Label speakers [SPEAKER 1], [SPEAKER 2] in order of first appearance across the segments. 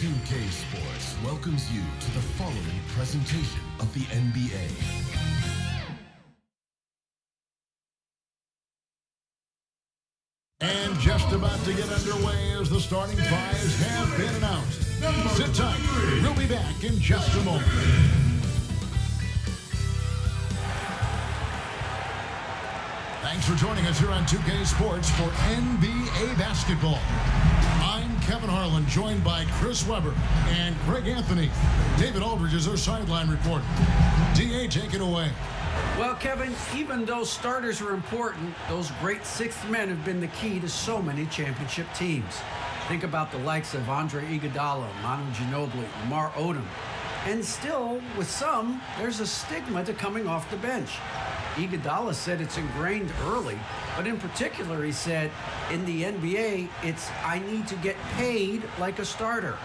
[SPEAKER 1] 2K Sports welcomes you to the following presentation of the NBA.
[SPEAKER 2] And just about to get underway as the starting fives have been announced. Sit tight. We'll be back in just a moment. Thanks for joining us here on 2K Sports for NBA basketball. I'm Kevin Harlan, joined by Chris Webber and Greg Anthony. David Aldridge is our sideline reporter. DA, take it away.
[SPEAKER 3] Well, Kevin, even though starters are important, those great sixth men have been the key to so many championship teams. Think about the likes of Andre Iguodala, Manu Ginobili, Lamar Odom. And still, with some, there's a stigma to coming off the bench. Iguodala said it's ingrained early, but in particular, he said, in the NBA, it's I need to get paid like a starter.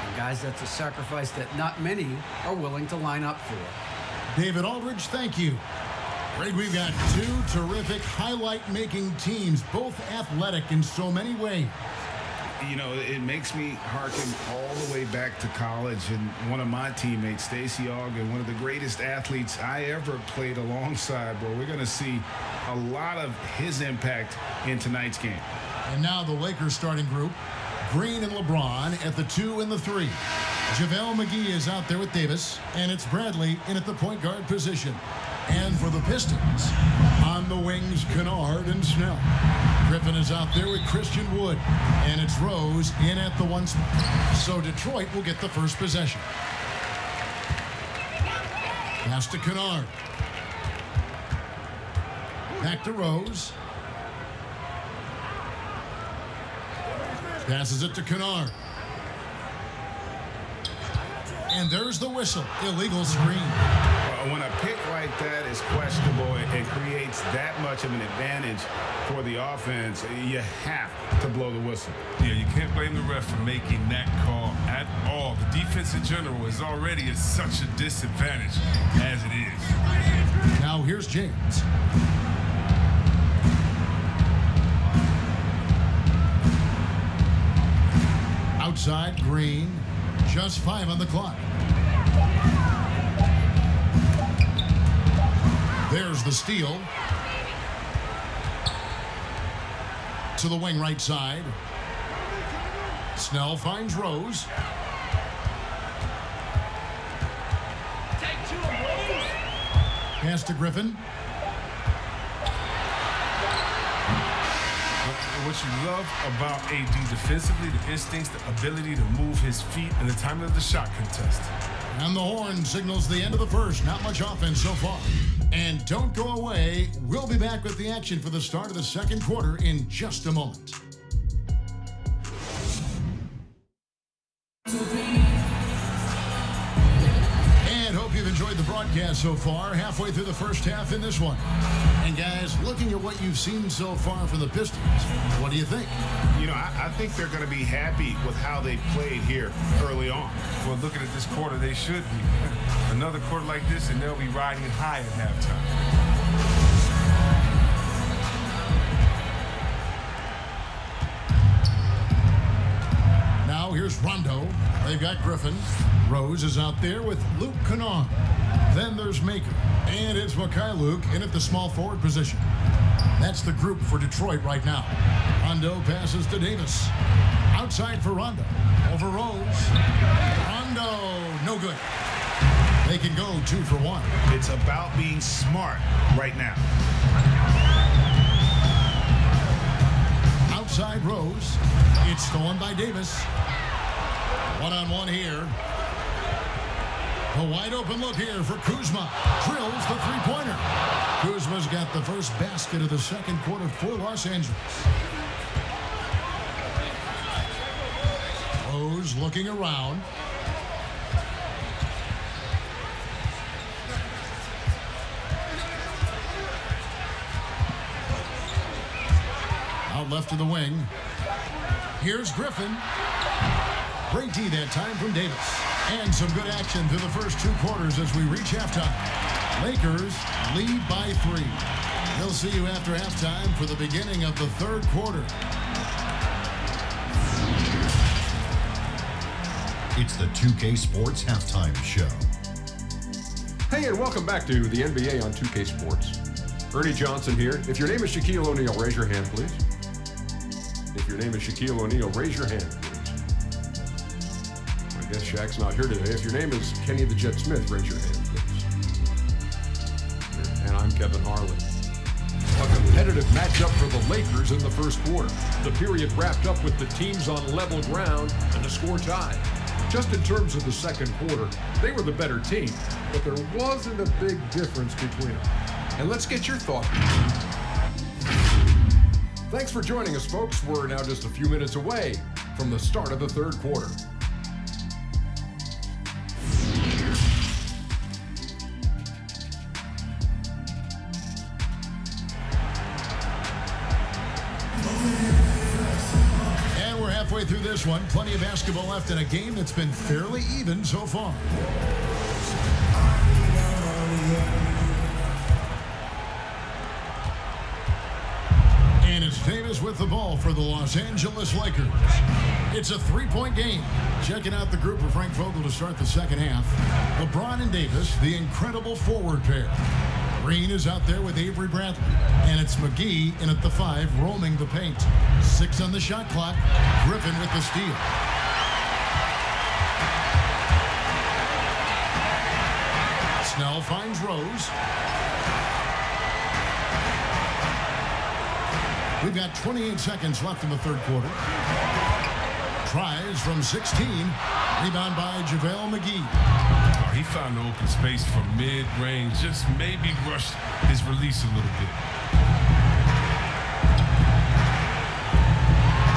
[SPEAKER 3] And guys, that's a sacrifice that not many are willing to line up for.
[SPEAKER 2] David Aldridge, thank you. Greg, we've got two terrific highlight-making teams, both athletic in so many ways.
[SPEAKER 4] You know, it makes me hearken all the way back to college, and one of my teammates, Stacey Ogden, one of the greatest athletes I ever played alongside. Boy, we're going to see a lot of his impact in tonight's game.
[SPEAKER 2] And now the Lakers starting group, Green and LeBron at the 2 and the 3. JaVale McGee is out there with Davis, and it's Bradley in at the point guard position. And for the Pistons, on the wings, Kennard and Snell. Griffin is out there with Christian Wood, and it's Rose in at the 1 spot. So Detroit will get the first possession. Pass to Kennard. Back to Rose. Passes it to Kennard. And there's the whistle. Illegal screen.
[SPEAKER 4] When a pick like that is questionable and creates that much of an advantage for the offense, you have to blow the whistle.
[SPEAKER 5] Yeah, you can't blame the ref for making that call at all. The defense in general is already at such a disadvantage as it is.
[SPEAKER 2] Now here's James. Outside, Green. Just 5 on the clock. There's the steal. To the wing right side. Snell finds Rose. Pass to Griffin.
[SPEAKER 5] What you love about AD defensively, the instincts, the ability to move his feet, and the timing of the shot contest.
[SPEAKER 2] And the horn signals the end of the first. Not much offense so far. And don't go away. We'll be back with the action for the start of the second quarter in just a moment. And hope you've enjoyed the broadcast so far. Halfway through the first half in this one. And guys, looking at what you've seen so far from the Pistons, what do you think?
[SPEAKER 4] You know, I think they're going to be happy with how they played here early on.
[SPEAKER 5] Well, looking at this quarter, they should be. Another quarter like this, and they'll be riding high at halftime.
[SPEAKER 2] Now here's Rondo. They've got Griffin. Rose is out there with Luke Kennard. Then there's Maker. And it's Mikhailuk in at the small forward position. That's the group for Detroit right now. Rondo passes to Davis. Outside for Rondo. Over Rose. Rondo, no good. They can go 2 for 1.
[SPEAKER 4] It's about being smart right now.
[SPEAKER 2] Outside Rose. It's stolen by Davis. One-on-one here. A wide open look here for Kuzma. Drills the three-pointer. Kuzma's got the first basket of the second quarter for Los Angeles. Rose looking around. Out left to the wing. Here's Griffin. Great D that time from Davis. And some good action through the first 2 quarters as we reach halftime. Lakers lead by 3. We'll see you after halftime for the beginning of the third quarter.
[SPEAKER 1] It's the 2K Sports Halftime Show.
[SPEAKER 6] Hey, and welcome back to the NBA on 2K Sports. Ernie Johnson here. If your name is Shaquille O'Neal, raise your hand, please. If your name is Shaquille O'Neal, raise your hand, please. I guess Shaq's not here today. If your name is Kenny the Jet Smith, raise your hand, please. And I'm Kevin Harlan. A competitive matchup for the Lakers in the first quarter. The period wrapped up with the teams on level ground and the score tied. Just in terms of the second quarter, they were the better team, but there wasn't a big difference between them. And let's get your thoughts. Thanks for joining us, folks. We're now just a few minutes away from the start of the third quarter.
[SPEAKER 2] And we're halfway through this one. Plenty of basketball left in a game that's been fairly even so far. And it's Davis with the ball for the Los Angeles Lakers. It's a three-point game. Checking out the group of Frank Vogel to start the second half. LeBron and Davis, the incredible forward pair. Green is out there with Avery Bradley. And it's McGee in at the 5, roaming the paint. 6 on the shot clock. Griffin with the steal. Snell finds Rose. We've got 28 seconds left in the third quarter. Tries from 16. Rebound by JaVale McGee.
[SPEAKER 5] Oh, he found the open space from mid-range. Just maybe rushed his release a little bit.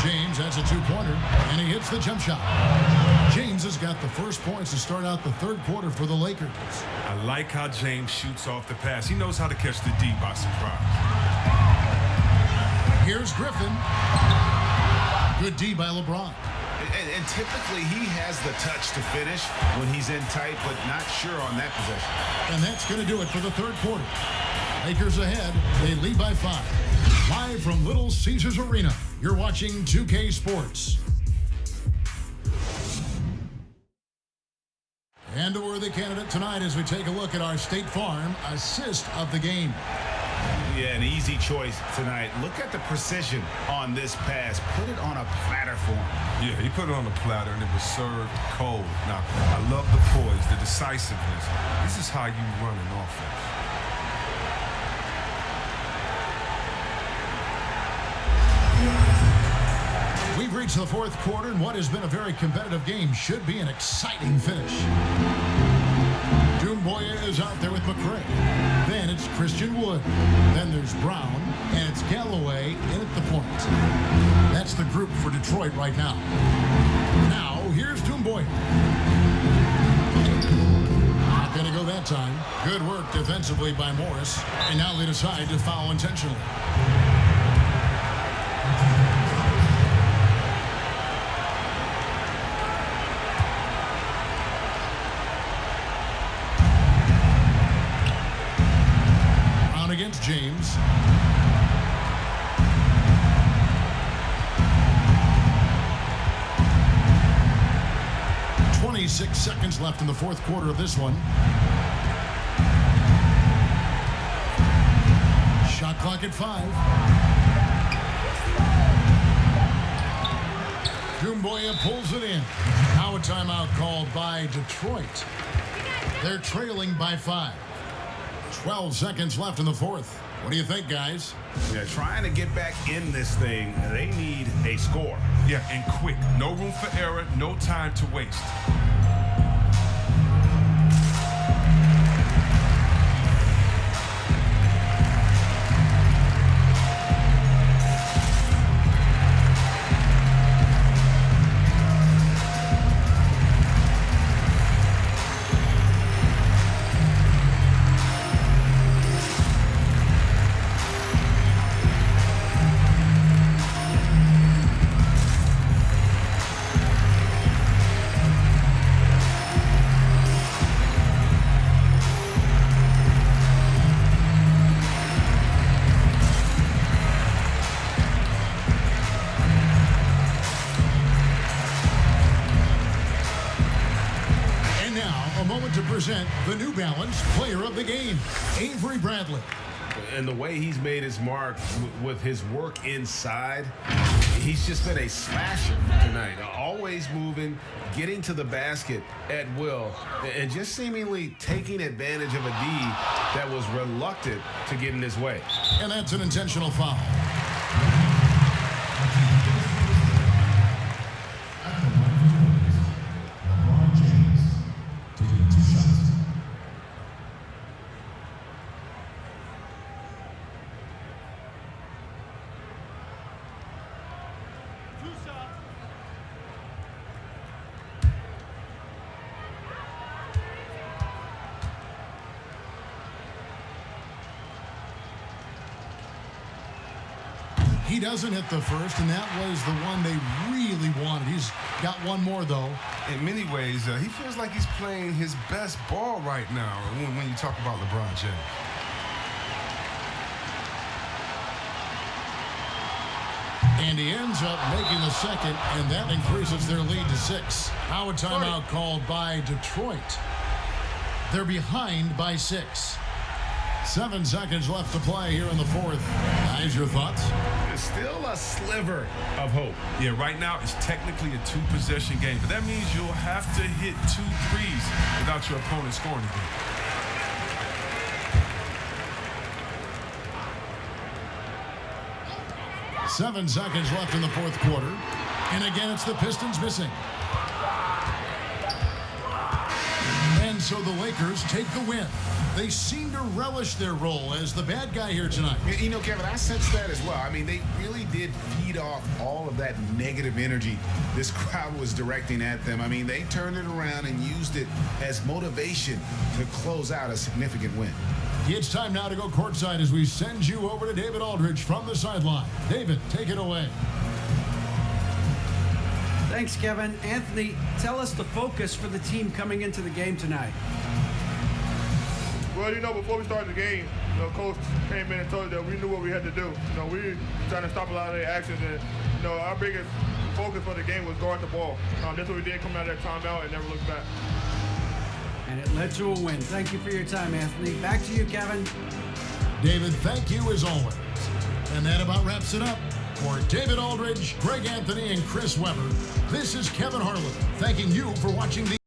[SPEAKER 2] James has a two-pointer, and he hits the jump shot. James has got the first points to start out the third quarter for the Lakers.
[SPEAKER 5] I like how James shoots off the pass. He knows how to catch the D by surprise.
[SPEAKER 2] Here's Griffin. Good D by LeBron.
[SPEAKER 4] And typically he has the touch to finish when he's in tight, but not sure on that possession.
[SPEAKER 2] And that's going to do it for the third quarter. Lakers ahead. They lead by 5. Live from Little Caesars Arena, you're watching 2K Sports. And a worthy candidate tonight as we take a look at our State Farm assist of the game.
[SPEAKER 4] Yeah, an easy choice tonight. Look at the precision on this pass. Put it on a platter for him.
[SPEAKER 5] Yeah, he put it on a platter and it was served cold. Now, I love the poise, the decisiveness. This is how you run an offense.
[SPEAKER 2] We've reached the fourth quarter, and what has been a very competitive game should be an exciting finish. Doumbouya is out there with McRae. Then it's Christian Wood. Then there's Brown, and it's Galloway in at the point. That's the group for Detroit right now. Now, here's Doumbouya. Not going to go that time. Good work defensively by Morris. And now they decide to foul intentionally. Against James. "26 seconds left in the fourth quarter of this one. Shot clock at 5. Doumbouya pulls it in. Now a timeout called by Detroit. They're trailing by 5. 12 seconds left in the fourth. What do you think, guys?
[SPEAKER 4] Yeah, trying to get back in this thing, they need a score.
[SPEAKER 5] Yeah, and quick. No room for error, no time to waste.
[SPEAKER 2] the New Balance Player of the Game, Avery Bradley.
[SPEAKER 4] And the way he's made his mark with his work inside, he's just been a slasher tonight. Always moving, getting to the basket at will, and just seemingly taking advantage of a D that was reluctant to get in his way.
[SPEAKER 2] And that's an intentional foul. He doesn't hit the first, and that was the one they really wanted. He's got one more, though.
[SPEAKER 5] In many ways, he feels like he's playing his best ball right now when you talk about LeBron James.
[SPEAKER 2] And he ends up making the second, and that increases their lead to 6. Now a timeout called by Detroit. They're behind by 6. 7 seconds left to play here in the fourth. Guys, your thoughts?
[SPEAKER 4] There's still a sliver of hope.
[SPEAKER 5] Yeah, right now it's technically a 2-possession game, but that means you'll have to hit 2 threes without your opponent scoring again.
[SPEAKER 2] Seven seconds left in the fourth quarter. And again, it's the Pistons missing. And so the Lakers take the win. They seem to relish their role as the bad guy here tonight.
[SPEAKER 4] You know, Kevin, I sense that as well. I mean, they really did feed off all of that negative energy this crowd was directing at them. I mean, they turned it around and used it as motivation to close out a significant win.
[SPEAKER 2] It's time now to go courtside as we send you over to David Aldridge from the sideline. David, take it away.
[SPEAKER 3] Thanks, Kevin. Anthony, tell us the focus for the team coming into the game tonight.
[SPEAKER 7] Well, you know, before we started the game, coach came in and told us that we knew what we had to do. We were trying to stop a lot of their actions, and our biggest focus for the game was guard the ball. That's what we did coming out of that timeout and never looked back.
[SPEAKER 3] And it led to a win. Thank you for your time, Anthony. Back to you, Kevin.
[SPEAKER 2] David, thank you as always. And that about wraps it up. For David Aldridge, Greg Anthony, and Chris Webber, this is Kevin Harlan, thanking you for watching the